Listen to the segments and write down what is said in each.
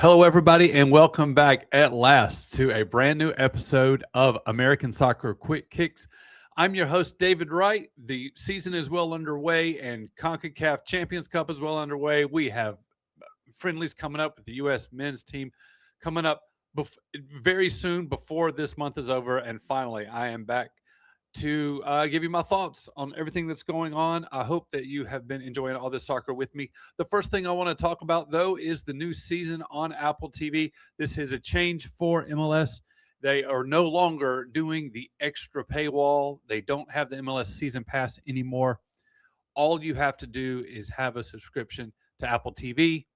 Hello, everybody, and welcome back at last to a brand new episode of American Soccer Quick Kicks. I'm your host, David Wright. The season is well underway, and CONCACAF Champions Cup is well underway. We have friendlies coming up with the U.S. men's team coming up very soon before this month is over. And finally, I am back to give you my thoughts on everything that's going on. I hope that you have been enjoying all this soccer with me. The first thing I want to talk about, though, is the new season on Apple TV. This is a change for MLS. They are no longer doing the extra paywall. They don't have the MLS season pass anymore. All you have to do is have a subscription to Apple TV.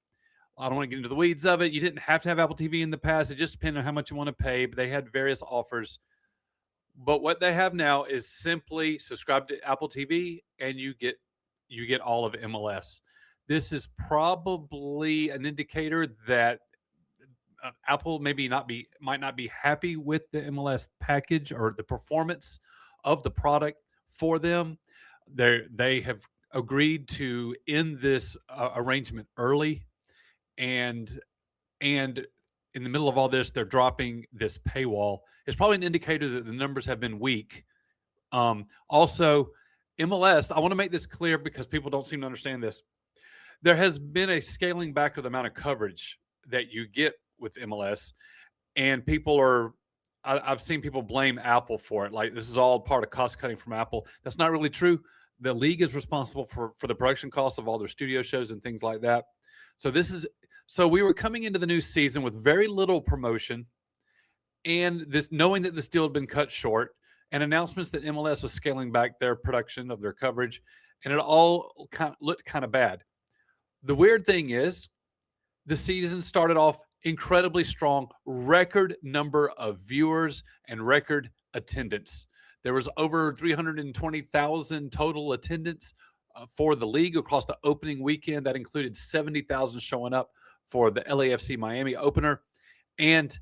I don't want to get into the weeds of it. You didn't have to have Apple TV in the past. It just depended on how much you want to pay, but they had various offers. But what they have now is simply subscribe to Apple TV and you get all of MLS. This is probably an indicator that Apple might not be happy with the MLS package or the performance of the product for them. They have agreed to end this arrangement early, and in the middle of all this, they're dropping this paywall. It's probably an indicator that the numbers have been weak. Also, MLS, I want to make this clear because people don't seem to understand this. There has been a scaling back of the amount of coverage that you get with MLS, and I've seen people blame Apple for it. Like, this is all part of cost cutting from Apple. That's not really true. The league is responsible for the production costs of all their studio shows and things like that. So we were coming into the new season with very little promotion, and this knowing that this deal had been cut short, and announcements that MLS was scaling back their production of their coverage, and it all looked kind of bad. The weird thing is, the season started off incredibly strong, record number of viewers and record attendance. There was over 320,000 total attendance for the league across the opening weekend. That included 70,000 showing up for the LAFC Miami opener. And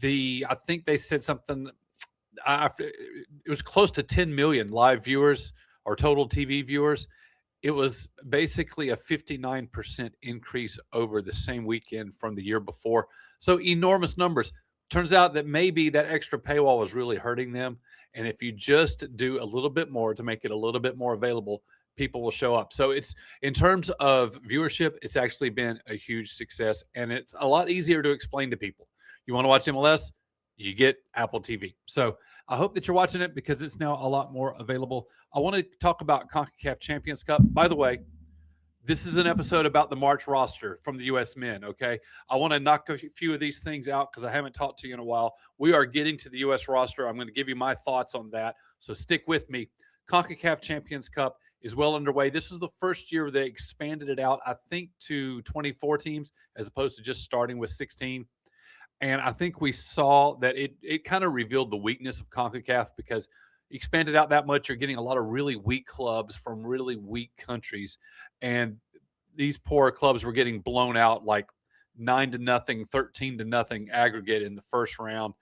I think they said something, it was close to 10 million live viewers or total TV viewers. It was basically a 59% increase over the same weekend from the year before. So enormous numbers. Turns out that maybe that extra paywall was really hurting them. And if you just do a little bit more to make it a little bit more available, people will show up. So it's, in terms of viewership, it's actually been a huge success, and it's a lot easier to explain to people. You want to watch MLS, you get Apple TV. So I hope that you're watching it because it's now a lot more available. I want to talk about CONCACAF Champions Cup. By the way, this is an episode about the March roster from the U.S. men, okay? I want to knock a few of these things out because I haven't talked to you in a while. We are getting to the U.S. roster. I'm going to give you my thoughts on that, so stick with me. CONCACAF Champions Cup is well underway. This is the first year they expanded it out, I think, to 24 teams as opposed to just starting with 16. And I think we saw that it kind of revealed the weakness of CONCACAF because expanded out that much, you're getting a lot of really weak clubs from really weak countries. And these poor clubs were getting blown out like 9-0, 13-0 aggregate in the first round.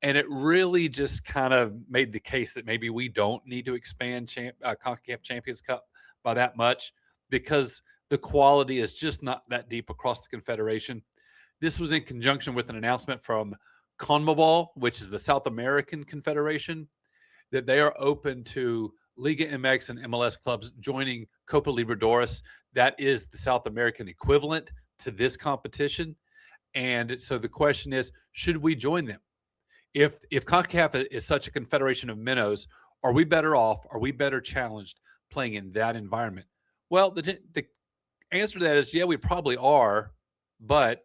And it really just kind of made the case that maybe we don't need to expand CONCACAF Champions Cup by that much because the quality is just not that deep across the confederation. This was in conjunction with an announcement from CONMEBOL, which is the South American Confederation, that they are open to Liga MX and MLS clubs joining Copa Libertadores. That is the South American equivalent to this competition. And so the question is, should we join them? If CONCACAF is such a confederation of minnows, are we better off? Are we better challenged playing in that environment? Well, the answer to that is, yeah, we probably are. But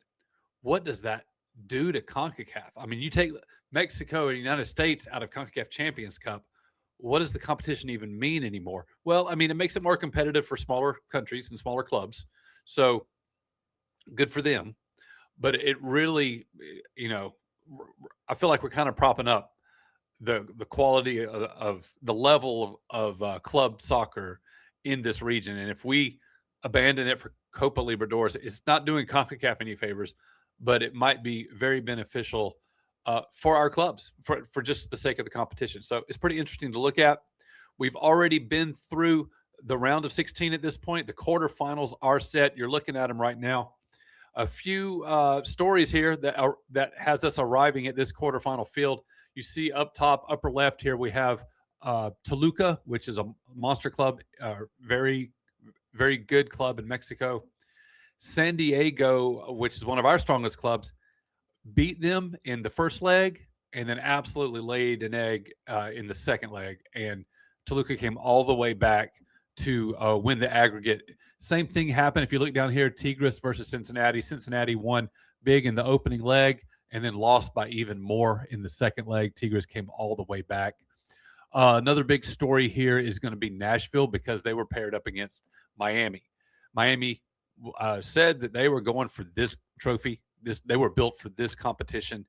what does that do to CONCACAF? I mean, you take Mexico and the United States out of CONCACAF Champions Cup, what does the competition even mean anymore? Well, I mean, it makes it more competitive for smaller countries and smaller clubs. So good for them. But it really, I feel like we're kind of propping up the quality of the level of club soccer in this region. And if we abandon it for Copa Libertadores, it's not doing CONCACAF any favors, but it might be very beneficial for our clubs for just the sake of the competition. So it's pretty interesting to look at. We've already been through the round of 16 at this point. The quarterfinals are set. You're looking at them right now. A few stories here that has us arriving at this quarterfinal field. You see up top, upper left here, we have Toluca, which is a monster club, very, very good club in Mexico. San Diego, which is one of our strongest clubs, beat them in the first leg and then absolutely laid an egg in the second leg. And Toluca came all the way back to win the aggregate. Same thing happened if you look down here, Tigres versus Cincinnati. Cincinnati won big in the opening leg and then lost by even more in the second leg. Tigres came all the way back. Another big story here is going to be Nashville because they were paired up against Miami. Miami said that they were going for this trophy. They were built for this competition,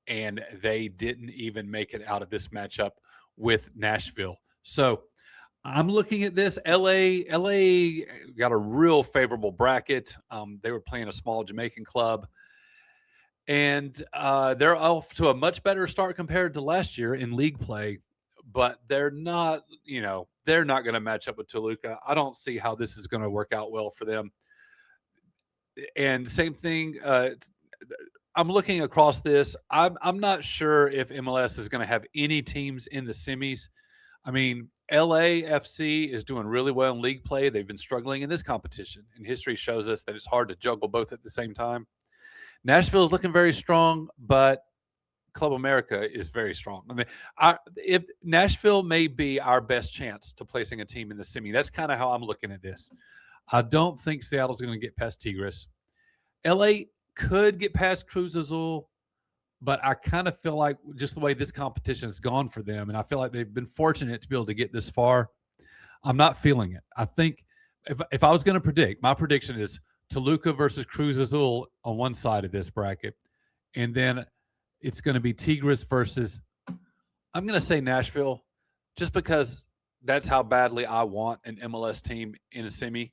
and they didn't even make it out of this matchup with Nashville. So I'm looking at this. LA got a real favorable bracket. They were playing a small Jamaican club, and they're off to a much better start compared to last year in league play. But they're not, they're not going to match up with Toluca. I don't see how this is going to work out well for them. And same thing. I'm looking across this. I'm not sure if MLS is going to have any teams in the semis. I mean, LAFC is doing really well in league play. They've been struggling in this competition, and history shows us that it's hard to juggle both at the same time. Nashville is looking very strong, but Club America is very strong. I mean, if Nashville may be our best chance to placing a team in the semi. That's kind of how I'm looking at this. I don't think Seattle's going to get past Tigres. LA could get past Cruz Azul, but I kind of feel like just the way this competition has gone for them, and I feel like they've been fortunate to be able to get this far, I'm not feeling it. I think if I was going to predict, my prediction is Toluca versus Cruz Azul on one side of this bracket, and then it's going to be Tigres versus, I'm going to say Nashville, just because that's how badly I want an MLS team in a semi.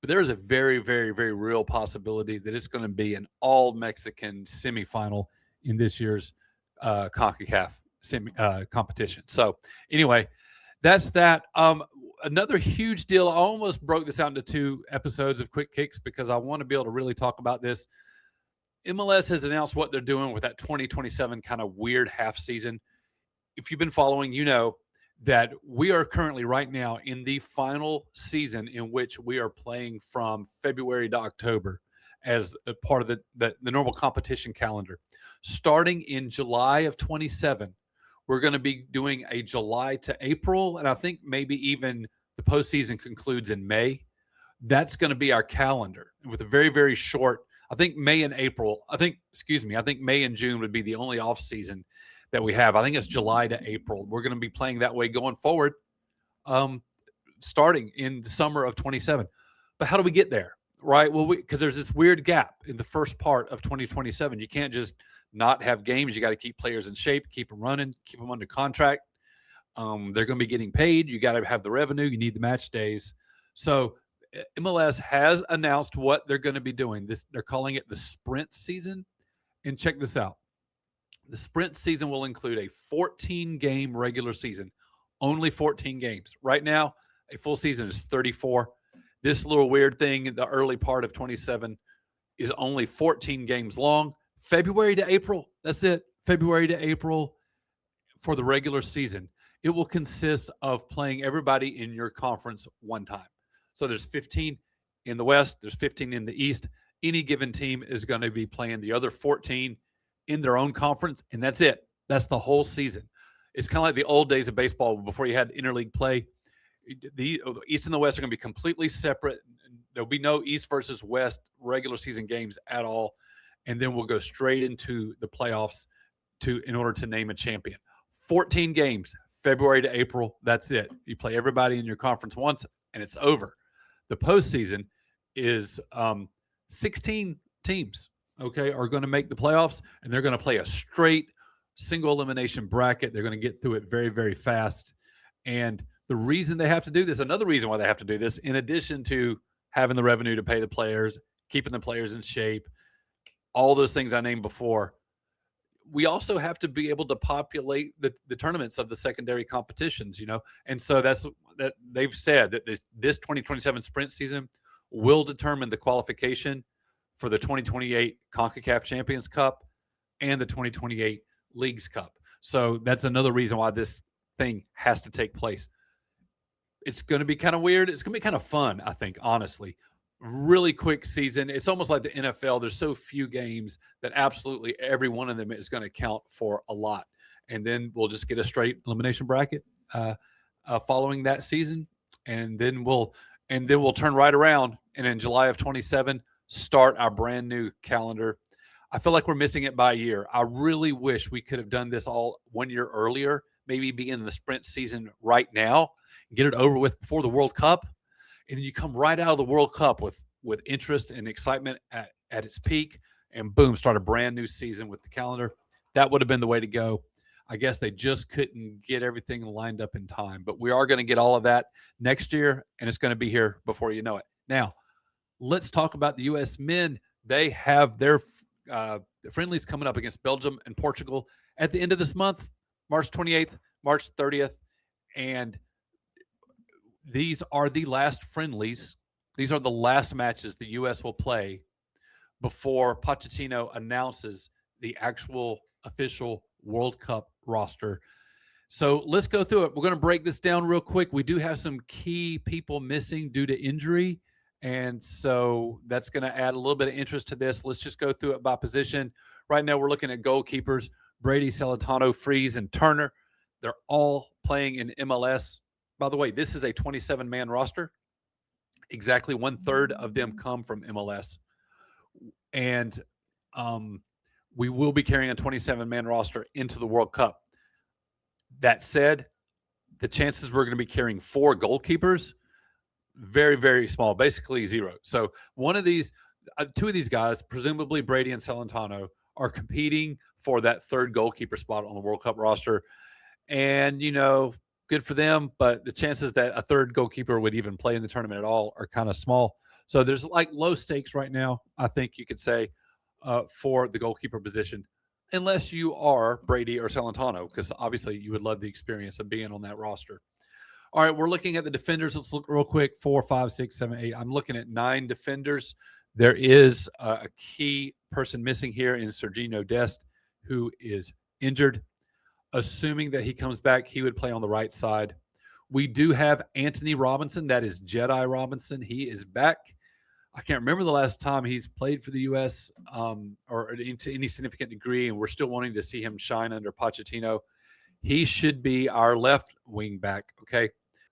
But there is a very, very, very real possibility that it's going to be an all-Mexican semifinal in this year's CONCACAF competition. So anyway, that's that. Another huge deal. I almost broke this out into 2 episodes of Quick Kicks because I want to be able to really talk about this. MLS has announced what they're doing with that 2027 kind of weird half season. If you've been following, you know that we are currently right now in the final season in which we are playing from February to October as a part of the normal competition calendar. Starting in July of 27, we're going to be doing a July to April, and I think maybe even the postseason concludes in May. That's going to be our calendar with a very, very short, I think May and June would be the only off season that we have. I think it's July to April. We're going to be playing that way going forward, starting in the summer of 27. But how do we get there? Right? Well, because there's this weird gap in the first part of 2027. You can't just not have games. You got to keep players in shape, keep them running, keep them under contract. They're going to be getting paid. You got to have the revenue. You need the match days. So MLS has announced what they're going to be doing. They're calling it the sprint season. And check this out. The sprint season will include a 14-game regular season, only 14 games. Right now, a full season is 34. This little weird thing in the early part of 27 is only 14 games long. February to April, that's it. February to April for the regular season. It will consist of playing everybody in your conference one time. So there's 15 in the West, there's 15 in the East. Any given team is going to be playing the other 14 in their own conference, and that's it. That's the whole season. It's kind of like the old days of baseball before you had interleague play. The East and the West are going to be completely separate. There'll be no East versus West regular season games at all, and then we'll go straight into the playoffs in order to name a champion. 14 games, February to April. That's it. You play everybody in your conference once, and it's over. The postseason is 16 teams, are going to make the playoffs, and they're going to play a straight single elimination bracket. They're going to get through it very, very fast. And the reason they have to do this, another reason why they have to do this, in addition to having the revenue to pay the players, keeping the players in shape, all those things I named before, we also have to be able to populate the tournaments of the secondary competitions, And so that they've said that this 2027 sprint season will determine the qualification for the 2028 CONCACAF Champions Cup and the 2028 Leagues Cup. So that's another reason why this thing has to take place. It's going to be kind of weird. It's going to be kind of fun, I think, honestly. Really quick season. It's almost like the NFL. There's so few games that absolutely every one of them is going to count for a lot. And then we'll just get a straight elimination bracket following that season, and then we'll turn right around, and in July of 27 start our brand new calendar. I feel like we're missing it by a year. I really wish we could have done this all 1 year earlier, maybe be in the sprint season right now, get it over with before the World Cup, and then you come right out of the World Cup with interest and excitement at its peak, and boom, start a brand new season with the calendar. That would have been the way to go. I guess they just couldn't get everything lined up in time, but we are going to get all of that next year, and it's going to be here before you know it. Now, let's talk about the U.S. men. They have their friendlies coming up against Belgium and Portugal at the end of this month, March 28th, March 30th, and these are the last friendlies. These are the last matches the U.S. will play before Pochettino announces the actual official World Cup roster. So let's go through it. We're going to break this down real quick. We do have some key people missing due to injury, and so that's going to add a little bit of interest to this. Let's just go through it by position. Right now we're looking at goalkeepers: Brady, Celentano, Freeze, and Turner. They're all playing in MLS. By the way, this is a 27-man roster. Exactly 1/3 of them come from MLS. And we will be carrying a 27-man roster into the World Cup. That said, the chances we're going to be carrying 4 goalkeepers, very, very small, basically zero. So one of these, 2 of these guys, presumably Brady and Celentano, are competing for that 3rd goalkeeper spot on the World Cup roster. And, good for them, but the chances that a 3rd goalkeeper would even play in the tournament at all are kind of small. So there's like low stakes right now, I think you could say, for the goalkeeper position, unless you are Brady or Celentano, because obviously you would love the experience of being on that roster. All right, we're looking at the defenders. Let's look real quick. 4, 5, 6, 7, 8. I'm looking at 9 defenders. There is a key person missing here in Sergiño Dest, who is injured. Assuming that he comes back, he would play on the right side. We do have Anthony Robinson. That is Jedi Robinson. He is back. I can't remember the last time he's played for the U.S. Or to any significant degree, and we're still wanting to see him shine under Pochettino. He should be our left wing back, okay?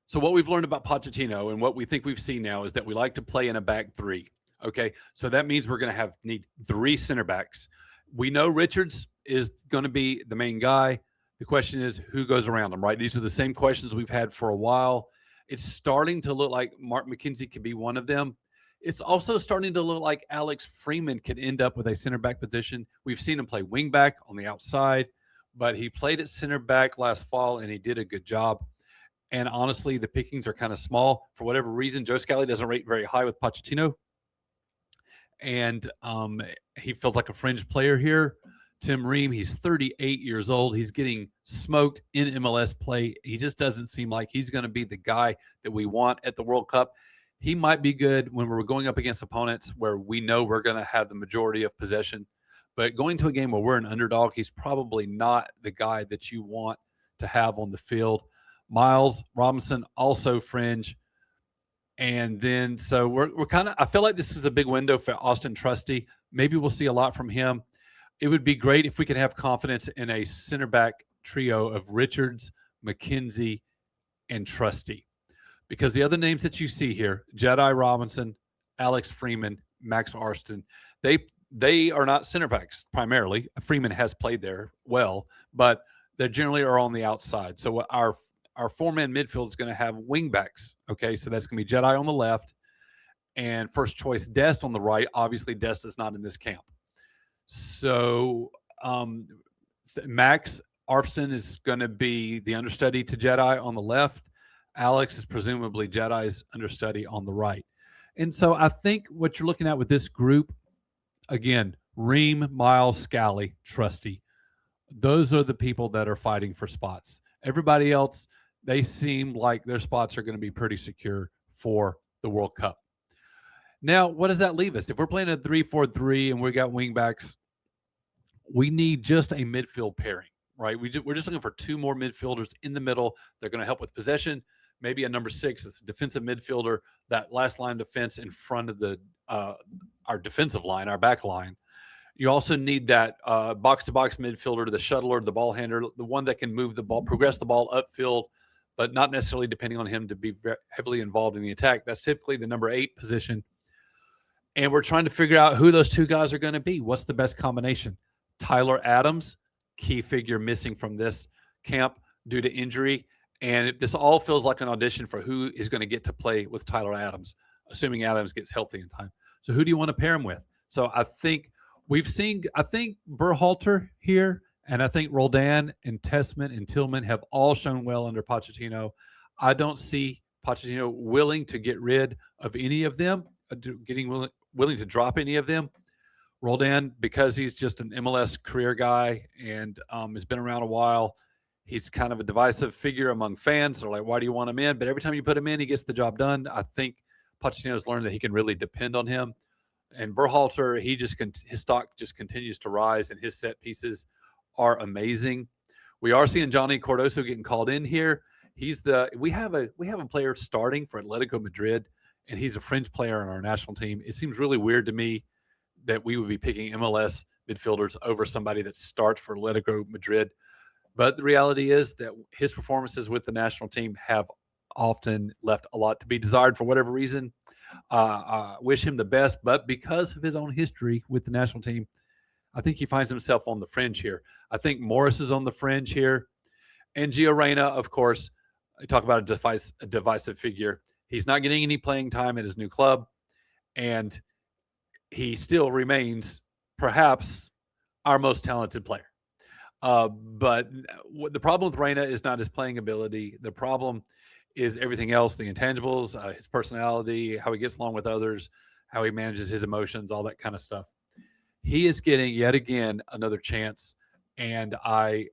So what we've learned about Pochettino and what we think we've seen now is that we like to play in a back 3, okay? So that means we're going to need 3 center backs. We know Richards is going to be the main guy. The question is who goes around him, right? These are the same questions we've had for a while. It's starting to look like Mark McKenzie could be one of them. It's also starting to look like Alex Freeman could end up with a center back position. We've seen him play wing back on the outside, but he played at center back last fall, and he did a good job. And honestly, the pickings are kind of small. For whatever reason, Joe Scally doesn't rate very high with Pochettino, and he feels like a fringe player here. Tim Ream, he's 38 years old. He's getting smoked in MLS play. He just doesn't seem like he's going to be the guy that we want at the World Cup. He might be good when we're going up against opponents where we know we're going to have the majority of possession. But going to a game where we're an underdog, he's probably not the guy that you want to have on the field. Miles Robinson, also fringe. And then so we're kind of – I feel like this is a big window for Austin Trusty. Maybe we'll see a lot from him. It would be great if we could have confidence in a center back trio of Richards, McKenzie, and Trusty. Because the other names that you see here, Jedi Robinson, Alex Freeman, Max Arston, they are not center backs primarily. Freeman has played there well, but they generally are on the outside. So our 4-man midfield is going to have wing backs. Okay, so that's going to be Jedi on the left and first choice Dest on the right. Obviously, Dest is not in this camp. So Max Arston is going to be the understudy to Jedi on the left. Alex is presumably Jedi's understudy on the right. And so I think what you're looking at with this group, again, Ream, Miles, Scally, Trusty, those are the people that are fighting for spots. Everybody else, they seem like their spots are going to be pretty secure for the World Cup. Now, what does that leave us? If we're playing a 3-4-3 and we got wingbacks, we need just a midfield pairing, right? We're just looking for two more midfielders in the middle. They're going to help with possession. Maybe a number 6 that's a defensive midfielder, that last line defense in front of the our defensive line, our back line. You also need that box-to-box midfielder, the shuttler, the ball handler, the one that can move the ball, progress the ball upfield, but not necessarily depending on him to be heavily involved in the attack. That's typically the number 8 position. And we're trying to figure out who those two guys are going to be. What's the best combination? Tyler Adams, key figure missing from this camp due to injury. And this all feels like an audition for who is going to get to play with Tyler Adams, assuming Adams gets healthy in time. So who do you want to pair him with? So I think Berhalter here, and I think Roldan and Tessman and Tillman have all shown well under Pochettino. I don't see Pochettino willing to get rid of any of them, willing to drop any of them. Roldan, because he's just an MLS career guy and has been around a while, he's kind of a divisive figure among fans. They're like, why do you want him in? But every time you put him in, he gets the job done. I think Pochettino's learned that he can really depend on him. And Berhalter, his stock just continues to rise, and his set pieces are amazing. We are seeing Johnny Cardoso getting called in here. We have a player starting for Atletico Madrid, and he's a fringe player on our national team. It seems really weird to me that we would be picking MLS midfielders over somebody that starts for Atletico Madrid. But the reality is that his performances with the national team have often left a lot to be desired for whatever reason. Wish him the best, but because of his own history with the national team, I think he finds himself on the fringe here. I think Morris is on the fringe here. And Gio Reyna, of course, I talk about a divisive figure. He's not getting any playing time at his new club, and he still remains perhaps our most talented player. But the problem with Reyna is not his playing ability. The problem is everything else, the intangibles, his personality, how he gets along with others, how he manages his emotions, all that kind of stuff. He is getting yet again another chance, and I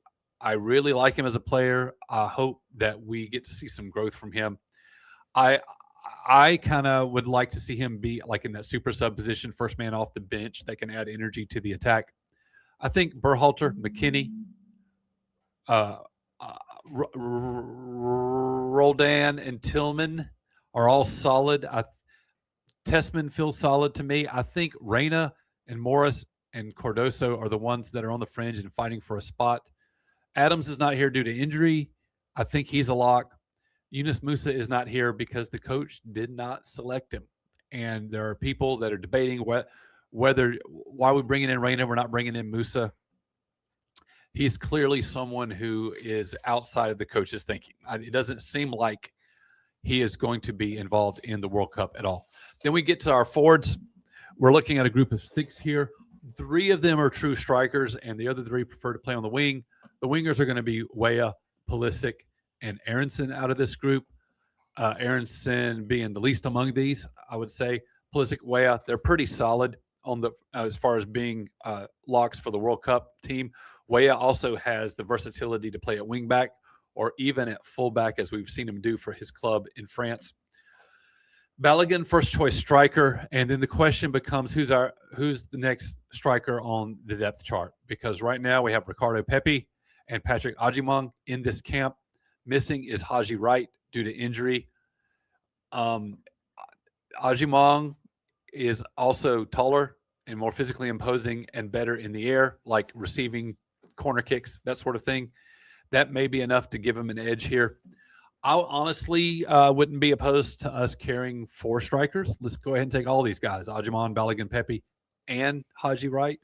really like him as a player. I hope that we get to see some growth from him. I kind of would like to see him be like in that super sub position, first man off the bench that can add energy to the attack. I think Berhalter, McKinney, Roldan, and Tillman are all solid. Tessman feels solid to me. I think Reyna and Morris and Cardoso are the ones that are on the fringe and fighting for a spot. Adams is not here due to injury. I think he's a lock. Yunus Musa is not here because the coach did not select him. And there are people that are debating why we bringing in Reyna, we're not bringing in Musa. He's clearly someone who is outside of the coach's thinking. It doesn't seem like he is going to be involved in the World Cup at all. Then we get to our forwards. We're looking at a group of 6 here. 3 of them are true strikers, and the other 3 prefer to play on the wing. The wingers are going to be Weah, Pulisic, and Aronson out of this group. Aronson being the least among these, I would say. Pulisic, Weah, they're pretty solid on the as far as being locks for the World Cup team. Weah also has the versatility to play at wingback or even at fullback, as we've seen him do for his club in France. Balogun, first choice striker, and then the question becomes who's the next striker on the depth chart? Because right now we have Ricardo Pepi and Patrick Agyemang in this camp. Missing is Haji Wright due to injury. Agyemang is also taller and more physically imposing and better in the air, like receiving corner kicks, that sort of thing. That may be enough to give him an edge here. I honestly wouldn't be opposed to us carrying 4 strikers. Let's go ahead and take all these guys, Agyemang, Balogun, Pepi, and Haji Wright.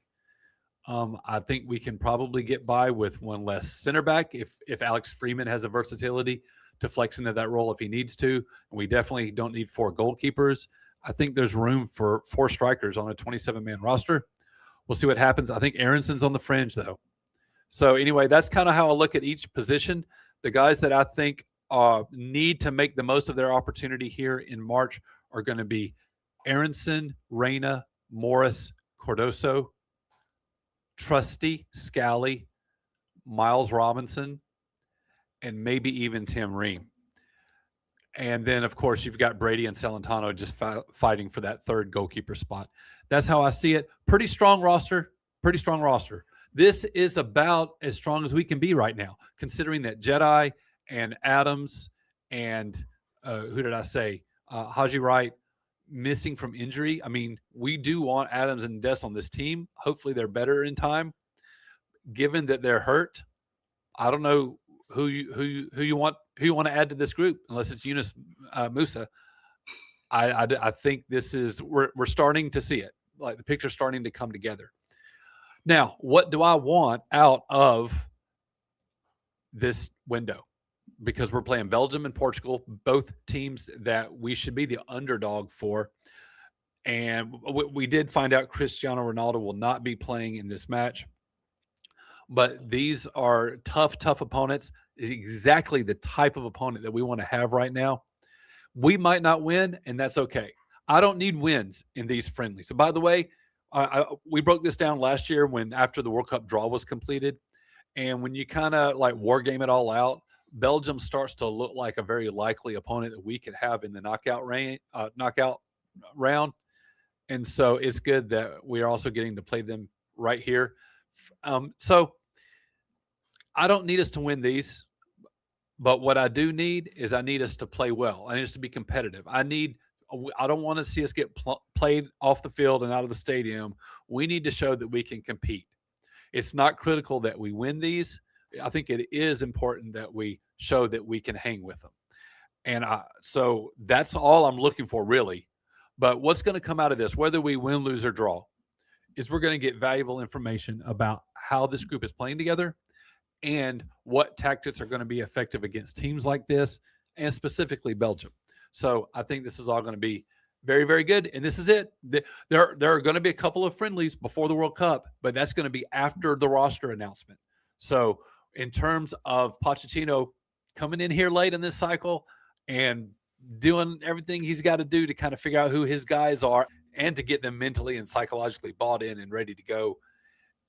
I think we can probably get by with one less center back if Alex Freeman has the versatility to flex into that role if he needs to. And we definitely don't need 4 goalkeepers. I think there's room for 4 strikers on a 27-man roster. We'll see what happens. I think Aronson's on the fringe, though. So anyway, that's kind of how I look at each position. The guys that I think need to make the most of their opportunity here in March are going to be Aronson, Reyna, Morris, Cardoso, Trusty, Scally, Miles Robinson, and maybe even Tim Ream. And then, of course, you've got Brady and Celentano just fighting for that third goalkeeper spot. That's how I see it. Pretty strong roster. Pretty strong roster. This is about as strong as we can be right now, considering that Jedi and Adams and who did I say? Haji Wright missing from injury. I mean, we do want Adams and Des on this team. Hopefully, they're better in time. Given that they're hurt, I don't know who you want to add to this group, unless it's Yunus Musa. I think this is we're starting to see it. Like the picture's starting to come together. Now, what do I want out of this window? Because we're playing Belgium and Portugal, both teams that we should be the underdog for. And we did find out Cristiano Ronaldo will not be playing in this match. But these are tough opponents. Exactly the type of opponent that we want to have right now. We might not win, and that's okay. I don't need wins in these friendlies. So, by the way, we broke this down last year when after the World Cup draw was completed. And when you kind of like war game it all out, Belgium starts to look like a very likely opponent that we could have in the knockout round. And so it's good that we are also getting to play them right here. So I don't need us to win these, but what I do need is I need us to play well. I need us to be competitive. I don't want to see us get played off the field and out of the stadium. We need to show that we can compete. It's not critical that we win these. I think it is important that we show that we can hang with them. And so that's all I'm looking for, really. But what's going to come out of this, whether we win, lose, or draw, is we're going to get valuable information about how this group is playing together and what tactics are going to be effective against teams like this, and specifically Belgium. So I think this is all going to be very, very good. And this is it. There are going to be a couple of friendlies before the World Cup, but that's going to be after the roster announcement. So in terms of Pochettino coming in here late in this cycle and doing everything he's got to do to kind of figure out who his guys are and to get them mentally and psychologically bought in and ready to go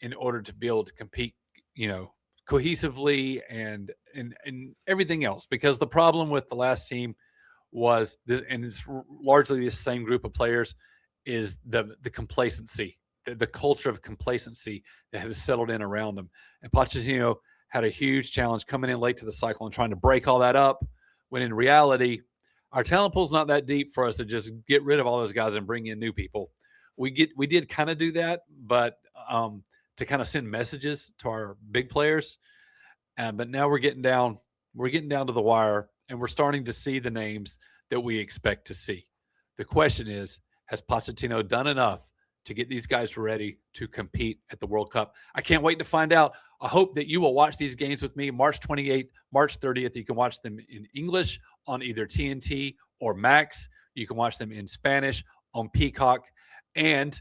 in order to be able to compete, cohesively and everything else. Because the problem with the last team was this, and it's largely the same group of players, is the complacency, the culture of complacency that has settled in around them. And Pochettino had a huge challenge coming in late to the cycle and trying to break all that up, when in reality, our talent pool's not that deep for us to just get rid of all those guys and bring in new people. We did kind of do that, but to kind of send messages to our big players. But now we're getting down to the wire, and we're starting to see the names that we expect to see. The question is, has Pochettino done enough to get these guys ready to compete at the World Cup? I can't wait to find out. I hope that you will watch these games with me March 28th, March 30th. You can watch them in English on either TNT or Max. You can watch them in Spanish on Peacock. And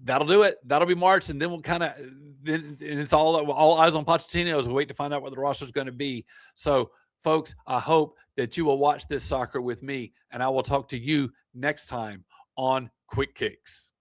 that'll do it. That'll be March. And then we'll then it's all eyes on Pochettino as we wait to find out what the roster is going to be. So, folks, I hope that you will watch this soccer with me, and I will talk to you next time on Quick Kicks.